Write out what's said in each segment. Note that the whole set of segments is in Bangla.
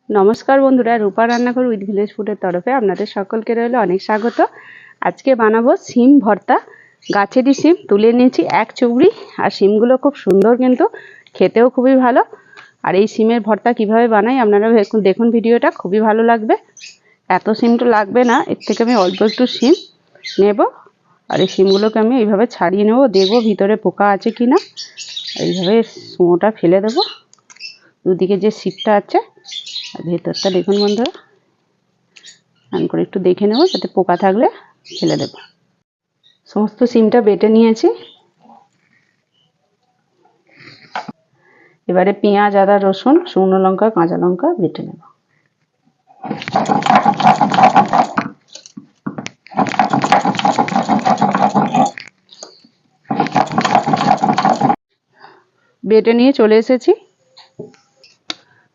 नमस्कार बंधुरा रूपा रान्नाघर उइथ ভিলেজ ফুডের तरफे আপনাদের সকলকে রইল অনেক স্বাগত। আজকে বানাবো সিম ভর্তা। গাছেরই সিম তুলে নিয়েছি এক চুবড়ি, আর সিমগুলো খুব সুন্দর, কিন্তু খেতেও খুবই ভালো। আর এই সিমের ভর্তা কিভাবে বানাই আপনারা দেখুন ভিডিওটা, খুবই ভালো লাগবে। এত সিম তো লাগবে না, এর থেকে আমি অল্প একটু সিম নেব। আর এই সিমগুলোকে আমি এইভাবে ছাড়িয়ে নেব, দেখবো ভিতরে পোকা আছে কিনা। এইভাবে সুঁয়োটা ফেলে দেবো, দুদিকে যে সিটটা আছে আর ভেতরটা দেখুন বন্ধুরা, এমন করে একটু দেখে নেব, যাতে পোকা থাকলে ফেলে দেব। সমস্ত সিমটা বেটে নিয়েছি। এবারে পেঁয়াজ, আদা, রসুন, শুকনো লঙ্কা, কাঁচা লঙ্কা বেটে নেব। বেটে নিয়ে চলে এসেছি,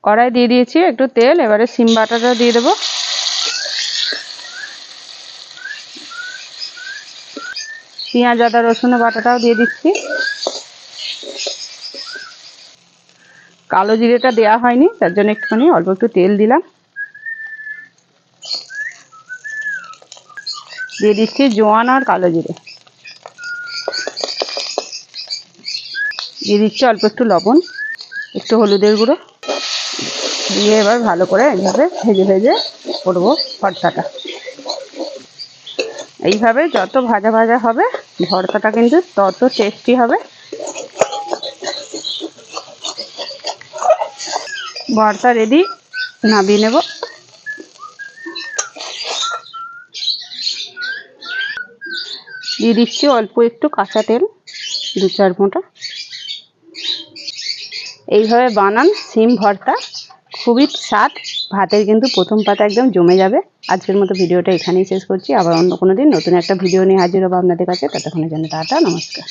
কড়াই দিয়ে দিয়েছি একটু তেল। এবারে সিম বাটাটা দিয়ে দেবো। পেঁয়াজ, আদা, রসুন বাটাটাও দিয়ে দিচ্ছি। কালো জিরেটা দেওয়া হয়নি, তার জন্য একটুখানি অল্প একটু তেল দিলাম। দিয়ে দিচ্ছি জোয়ান আর কালো জিরে, দিয়ে দিচ্ছি অল্প একটু লবণ, একটু হলুদের গুঁড়ো দিয়ে এবার ভালো করে এইভাবে ভেজে ভেজে করবো ভর্তাটা। এইভাবে যত ভাজা ভাজা হবে ভর্তাটা কিন্তু তত টেস্টি হবে। ভর্তা রেডি, নামিয়ে নেব। দিয়ে দিচ্ছি অল্প একটু কাঁচা তেল, 2-4 ফোঁটা। এইভাবে বানান সিম ভর্তা, খুবই স্বাদ। ভাতের কিন্তু প্রথম পাতা একদম জমে যাবে। আজকের মতো ভিডিওটা এখানেই শেষ করছি। আবার অন্য কোনো দিন নতুন একটা ভিডিও নিয়ে হাজির হবো আপনাদের কাছে। ততক্ষণের জন্য টাটা, নমস্কার।